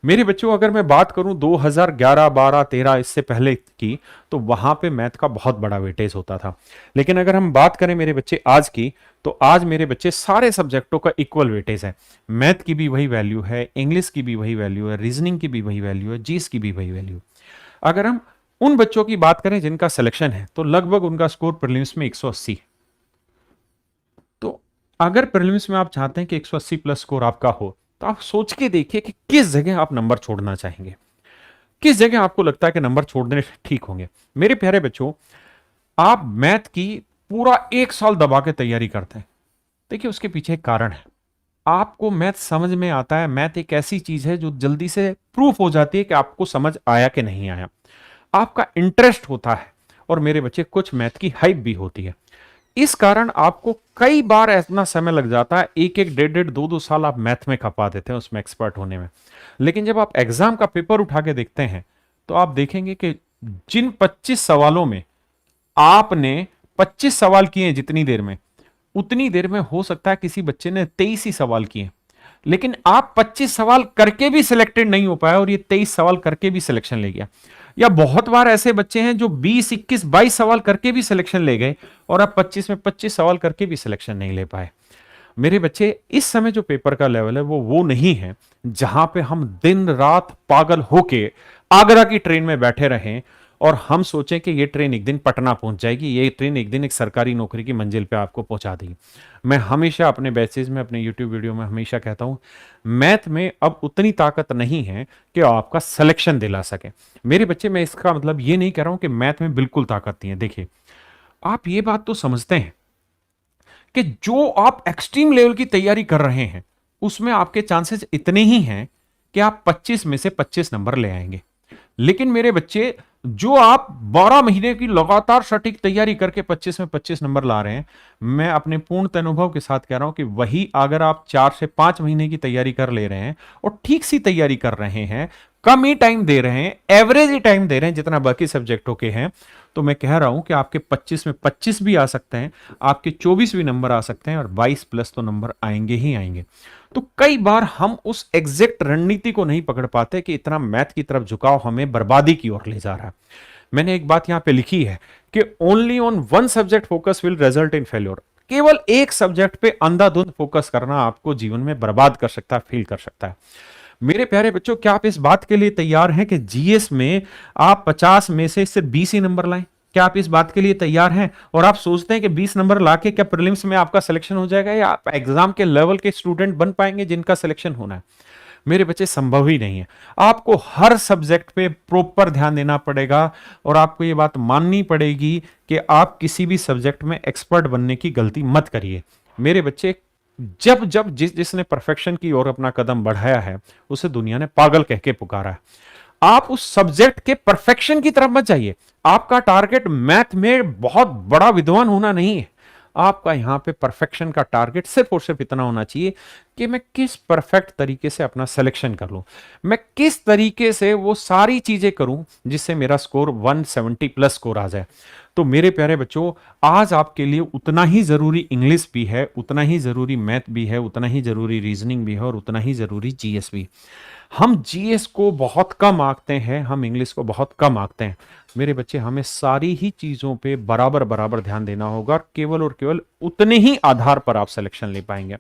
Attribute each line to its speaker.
Speaker 1: मेरे बच्चों, अगर मैं बात करूं 2011, 12, 13 इससे पहले की, तो वहां पे मैथ का बहुत बड़ा वेटेज होता था। लेकिन अगर हम बात करें मेरे बच्चे आज की, तो आज मेरे बच्चे सारे सब्जेक्टों का इक्वल वेटेज है। मैथ की भी वही वैल्यू है, इंग्लिश की भी वही वैल्यू है, रीजनिंग की भी वही वैल्यू है, जीएस की भी वही वैल्यू है। अगर हम उन बच्चों की बात करें जिनका सिलेक्शन है, तो लगभग उनका स्कोर प्रीलिम्स में 180। तो अगर प्रीलिम्स में आप चाहते हैं कि 180 प्लस स्कोर आपका हो, तो आप सोच के देखिए कि किस जगह आप नंबर छोड़ना चाहेंगे, किस जगह आपको लगता है कि नंबर छोड़ने ठीक होंगे। मेरे प्यारे बच्चों, आप मैथ की पूरा 1 साल दबा के तैयारी करते हैं, देखिए उसके पीछे एक कारण है। आपको मैथ समझ में आता है, मैथ एक ऐसी चीज है जो जल्दी से प्रूफ हो जाती है कि आपको समझ आया कि नहीं आया, आपका इंटरेस्ट होता है। और मेरे बच्चे, कुछ मैथ की हाइप भी होती है। इस कारण आपको कई बार इतना समय लग जाता है, एक एक डेढ़ डेढ़ दो दो साल आप मैथ में खपा देते हैं उसमें एक्सपर्ट होने में। लेकिन जब आप एग्जाम का पेपर उठा के देखते हैं, तो आप देखेंगे कि जिन 25 सवालों में आपने 25 सवाल किए हैं, जितनी देर में, उतनी देर में हो सकता है किसी बच्चे ने 23 ही सवाल किए। लेकिन आप 25 सवाल करके भी सिलेक्टेड नहीं हो पाए और ये 23 सवाल करके भी सिलेक्शन ले गया। या बहुत बार ऐसे बच्चे हैं जो 20, 21, 22 सवाल करके भी सिलेक्शन ले गए और आप 25 में 25 सवाल करके भी सिलेक्शन नहीं ले पाए। मेरे बच्चे, इस समय जो पेपर का लेवल है वो नहीं है जहां पे हम दिन रात पागल होके आगरा की ट्रेन में बैठे रहें और हम सोचें कि ये ट्रेन एक दिन पटना पहुंच जाएगी, ये ट्रेन एक दिन एक सरकारी नौकरी की मंजिल पे आपको पहुंचा देगी। मैं हमेशा अपने बैचेज में, अपने यूट्यूब वीडियो में हमेशा कहता हूं, मैथ में अब उतनी ताकत नहीं है कि आपका सिलेक्शन दिला सके। मेरे बच्चे, मैं इसका मतलब ये नहीं कह रहा हूं कि मैथ में बिल्कुल ताकत नहीं है। देखिए, आप ये बात तो समझते हैं कि जो आप एक्सट्रीम लेवल की तैयारी कर रहे हैं, उसमें आपके चांसेस इतने ही हैं कि आप 25 में से 25 नंबर ले आएंगे। लेकिन मेरे बच्चे, जो आप 12 महीने की लगातार सटीक तैयारी करके 25 में 25 नंबर ला रहे हैं, मैं अपने पूर्ण अनुभव के साथ कह रहा हूं कि वही अगर आप 4 से 5 महीने की तैयारी कर ले रहे हैं और ठीक सी तैयारी कर रहे हैं, कम ही टाइम दे रहे हैं, एवरेज ही टाइम दे रहे हैं जितना बाकी सब्जेक्टों के हैं, तो मैं कह रहा हूं कि आपके 25 में 25 भी आ सकते हैं, आपके 24 भी नंबर आ सकते हैं और 22 प्लस तो नंबर आएंगे ही आएंगे। तो कई बार हम उस एग्जैक्ट रणनीति को नहीं पकड़ पाते कि इतना मैथ की तरफ झुकाव हमें बर्बादी की ओर ले जा रहा है। मैंने एक बात यहां पे लिखी है कि only on one subject focus will result in failure. केवल एक सब्जेक्ट पे अंधाधुंध फोकस करना आपको जीवन में बर्बाद कर सकता है, फेल कर सकता है। मेरे प्यारे बच्चों, क्या आप इस बात के लिए तैयार हैं कि जीएस में आप 50 में से सिर्फ 20 ही नंबर लाएं? क्या आप इस बात के लिए तैयार हैं? और आप सोचते हैं कि 20 नंबर लाके क्या प्रीलिम्स में आपका सिलेक्शन हो जाएगा, या आप एग्जाम के लेवल के स्टूडेंट बन पाएंगे जिनका सिलेक्शन होना है? मेरे बच्चे, संभव ही नहीं है। आपको हर सब्जेक्ट पे प्रॉपर ध्यान देना पड़ेगा और आपको ये बात माननी पड़ेगी कि आप किसी भी सब्जेक्ट में एक्सपर्ट बनने की गलती मत करिए। मेरे बच्चे, जब जब जिसने परफेक्शन की ओर अपना कदम बढ़ाया है, उसे दुनिया ने पागल कह के पुकारा है। आप उस सब्जेक्ट के परफेक्शन की तरफ मत जाइए। आपका टारगेट मैथ में बहुत बड़ा विद्वान होना नहीं है। आपका यहां पे परफेक्शन का टारगेट सिर्फ और सिर्फ इतना होना चाहिए कि मैं किस परफेक्ट तरीके से अपना सिलेक्शन कर लूं, मैं किस तरीके से वो सारी चीजें करूं जिससे मेरा स्कोर 170 प्लस स्कोर आ जाए। तो मेरे प्यारे बच्चों, आज आपके लिए उतना ही जरूरी इंग्लिश भी है, उतना ही जरूरी मैथ भी है, उतना ही जरूरी रीजनिंग भी है और उतना ही जरूरी जीएस भी। हम जीएस को बहुत कम आंकते हैं, हम इंग्लिश को बहुत कम आंकते हैं। मेरे बच्चे, हमें सारी ही चीजों पे बराबर बराबर ध्यान देना होगा, केवल और केवल उतने ही आधार पर आप सिलेक्शन ले पाएंगे।